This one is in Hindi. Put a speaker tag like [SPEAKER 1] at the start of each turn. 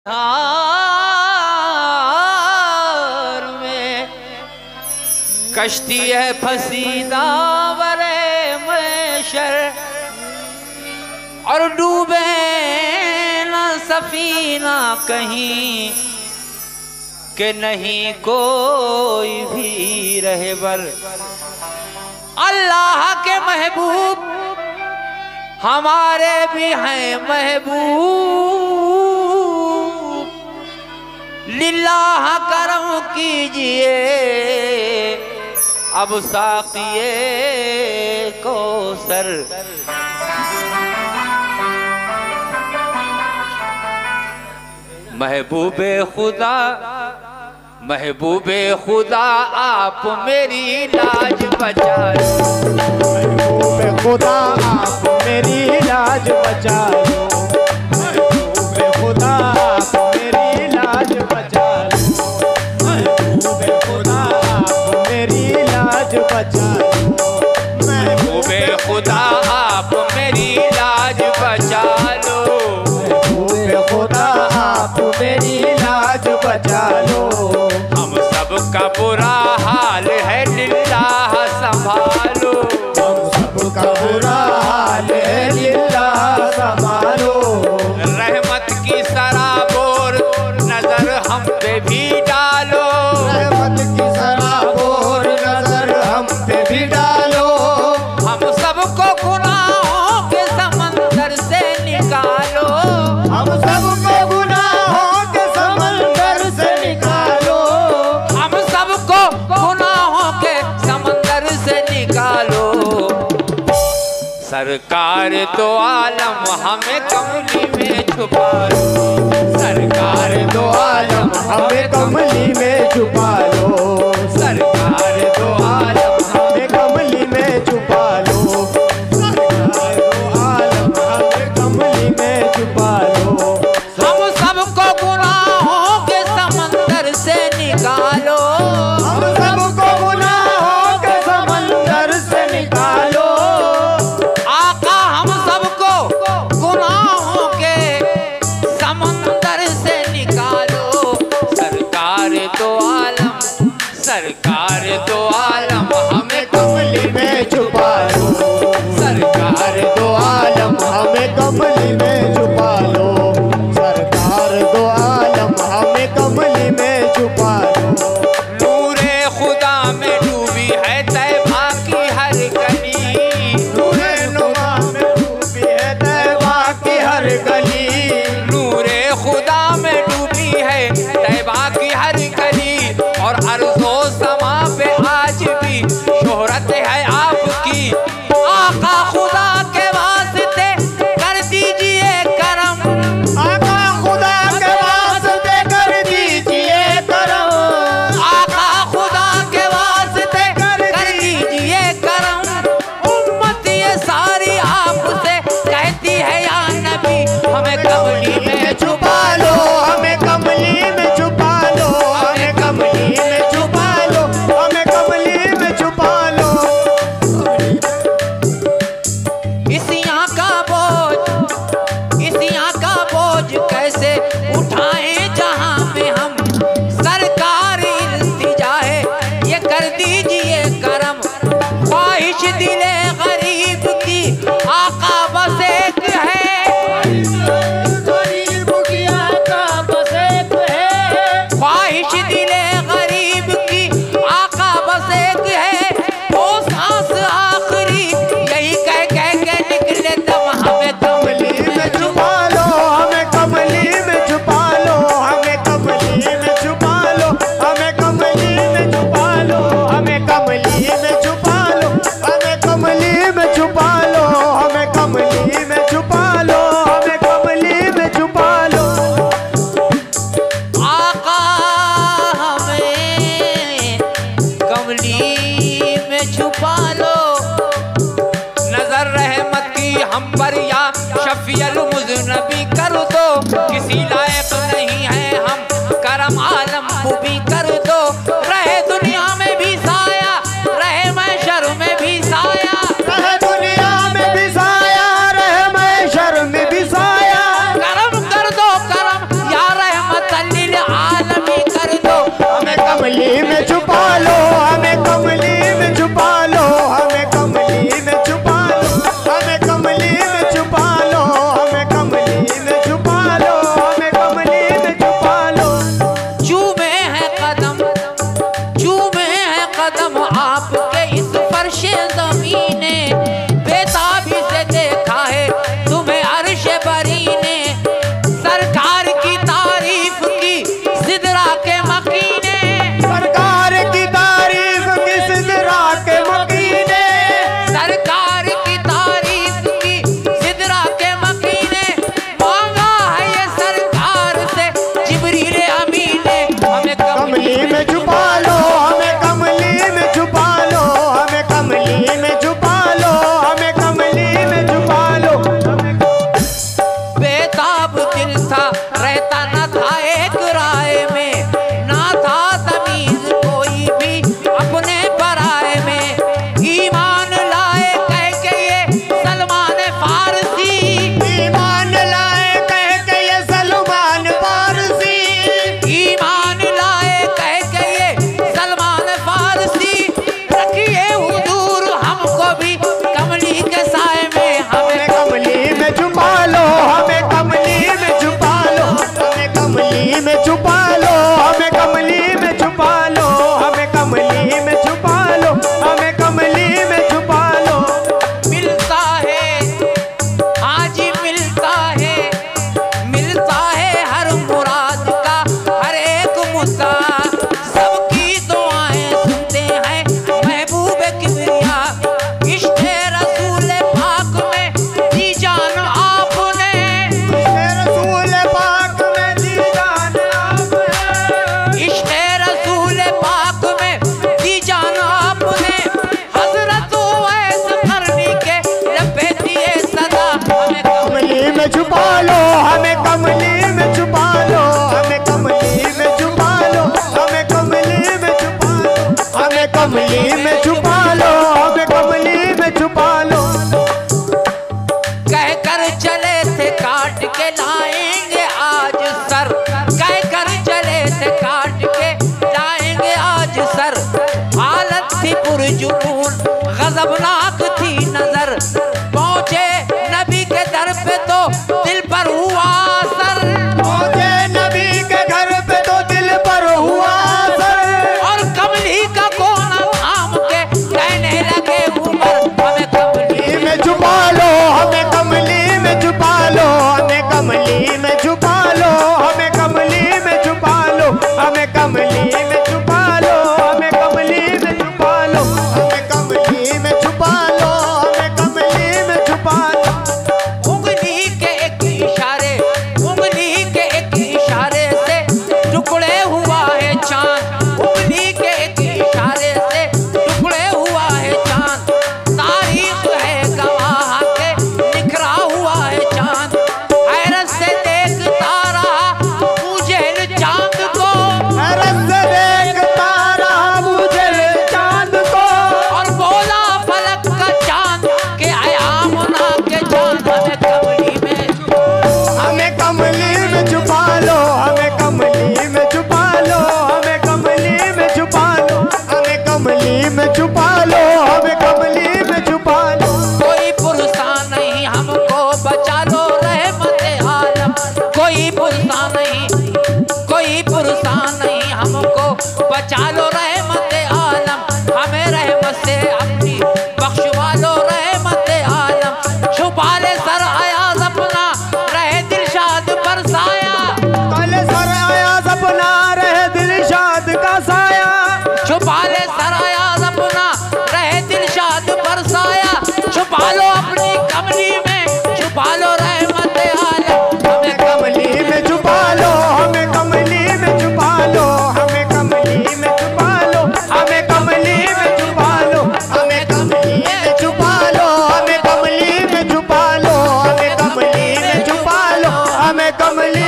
[SPEAKER 1] हार में कश्ती है फंसी दावरे महशर और डूबे न सफीना कहीं के नहीं कोई भी रहबर। अल्लाह के महबूब हमारे भी हैं महबूब, लिल्लाह करम कीजिए अब साक़िए कौसर। महबूबे खुदा आप मेरी लाज बचा लो।
[SPEAKER 2] महबूबे खुदा आप मेरी लाज बचा लो। महबूबे खुदा आप मेरी लाज बचा लो। महबूबे खुदा आप मेरी लाज बचा लो।
[SPEAKER 1] महबूबे खुदा आप मेरी लाज बचा लो।
[SPEAKER 2] महबूबे खुदा आप मेरी लाज बचा लो।
[SPEAKER 1] हम सबका बुरा हाल है लिल्लाह संभालो।
[SPEAKER 2] हम सबका बुरा हाल है लिल्लाह संभालो।
[SPEAKER 1] रहमत की सराबोर नजर हम पे भी डालो।
[SPEAKER 2] रहमत की सराबोर नजर हम पे भी डालो।
[SPEAKER 1] हम सबको गुनाहों के समंदर से निकालो।
[SPEAKER 2] हम सबको गुनाहों के समंदर से निकालो।
[SPEAKER 1] हम सबको गुनाहों के समंदर से निकालो। सरकार दो आलम हमें कमली में छुपा लो। सरकार दो आलम
[SPEAKER 2] हमें कमली में छुपा लो।
[SPEAKER 1] सरकार दो आलम
[SPEAKER 2] हमें कमली में छुपा लो। सरकार दो आलम हमें कमली में छुपा लो।
[SPEAKER 1] हम सबको गुनाहों के समंदर से निकालो।
[SPEAKER 2] हम सबको गुनाहों के समंदर से निकालो।
[SPEAKER 1] आका हम सबको गुनाहों के समंदर से निकालो। सरकार दो आलम हमें
[SPEAKER 2] कमली में छुपा लो।
[SPEAKER 1] सरकार
[SPEAKER 2] दो आलम हमें कमली में छुपा लो। सरकार दो आलम हमें कमली में छुपा लो।
[SPEAKER 1] नूरे खुदा में डूबी है तैबा की हर गली।
[SPEAKER 2] नूरे नुमा में डूबी है तैबा की हर गली।
[SPEAKER 1] नूरे खुदा में डूबी है तैबा की हर गली और अर्ज़ो समा पे आज भी शोहरत है आपकी। आका खुदा के वास्ते कर दीजिए करम।
[SPEAKER 2] आका खुदा के वास्ते कर दीजिए करम।
[SPEAKER 1] आका खुदा के वास्ते कर दीजिए करम। उम्मत ये सारी आपसे कहती है या नबी हमें कमली में छुपा लो।
[SPEAKER 2] हमें कमली में छुपा लो। हमें कमली में छुपा लो। हमें कमली में छुपा लो।
[SPEAKER 1] इस यहाँ का बोझ कैसे उठाएं जहाँ पे हम। सरकार इल्तिजा है ये कर दीजिए करम। ख्वाहिश दिले गरीब की आका बस एक है।
[SPEAKER 2] गरीब की आका बस एक है।
[SPEAKER 1] ख्वाहिश दिले गरीब की आका बस एक है। वो सांस आखिरी यही कह के निकले दम हमें कमली में छुपा
[SPEAKER 2] छुपा लो। हमें कमली में छुपा लो। कमली में छुपा लो, हमें कमली में छुपा लो, हमें कमली में छुपा लो, हमें कमली में छुपा लो।
[SPEAKER 1] मिलता है आज मिलता है हर मुराद का हर एक मुद्दा, सबकी दुआएं सुनते हैं महबूब किबरिया। इश्क़े रसूल पाक में दी जान आपने,
[SPEAKER 2] रसूल पाक में दी जान आपने,
[SPEAKER 1] इश्क़े रसूल पाक में दी जान आपने। हज़रत उवैस करनी के लबे दिए सदा, हमें
[SPEAKER 2] कमली में छुपा लो, हमें कमली में छुपा लो, हमें कमली में छुपा लो, हमें कमली में छुपा लो, हमें कमली में छुपा लो, हमें कमली में छुपा लो।
[SPEAKER 1] कह कर चले थे काट के लाएंगे आज सर, कह कर चले थे काट के लाएंगे आज सर। हालत थी पुरजुनून गजबनाक थी नजर, पहुंचे नबी के दर पे तो दिल पर हुआ असर।
[SPEAKER 2] पहुंचे नबी के घर पे तो दिल पर हुआ असर,
[SPEAKER 1] और कमली का कोना थाम के कहने लगे उमर, हमें कमली
[SPEAKER 2] में छुपा लो, हमें कमली में छुपा लो, हमें कमली में छुपा लो, हमें कमली में छुपा लो, हमें कमली में छुपा लो, हमें कमली में छुपा लो, हमें कमली में छुपा लो, हमें कमली में छुपा लो।
[SPEAKER 1] उंगली के एक इशारे, उंगली के एक इशारे से टुकड़े हुआ है चांद, उंगली के एक इशारे से टुकड़े हुआ है चांद। तारीख है गवाह के निखरा हुआ है चांद, हैरत से देखता रहा मुझे चांद को,
[SPEAKER 2] हैरत से देखता रहा मुझे चांद को,
[SPEAKER 1] और बोला फलक का चांद के आयामुना के चांद, हमें कमली में
[SPEAKER 2] हमें कमली में छुपा लो, हमें कमली में छुपा लो, हमें कमली में छुपा लो, हमें कमली में छुपा लो, हमें कमली में छुपा लो।
[SPEAKER 1] कोई पुरसा नहीं हमको बचा लो रहमत आलम, कोई पुरसा नहीं, कोई पुरसा नहीं हमको बचा लो रहमत आलम। हमें रहमत से अपनी बख्शवा लो रहमत आलम। छुपा ले सर अयाज अपना रहे दिलशाद बरसाया,
[SPEAKER 2] कल सर आया सपना रहे दिलशाद का साया,
[SPEAKER 1] छुपा ले सर अयाज अपना रहे दिलशाद बरसाया। छुपा लो अपनी कमली में, छुपा लो रहमत आलम।
[SPEAKER 2] हमें कमली में छुपा लो, हमें कमली में छुपा लो, हमें कमली में छुपा लो, हमें कमली में छुपा लो, हमें कमली में छुपा लो, हमें कमली में छुपा लो, हमें कमली में छुपा लो, हमें कमली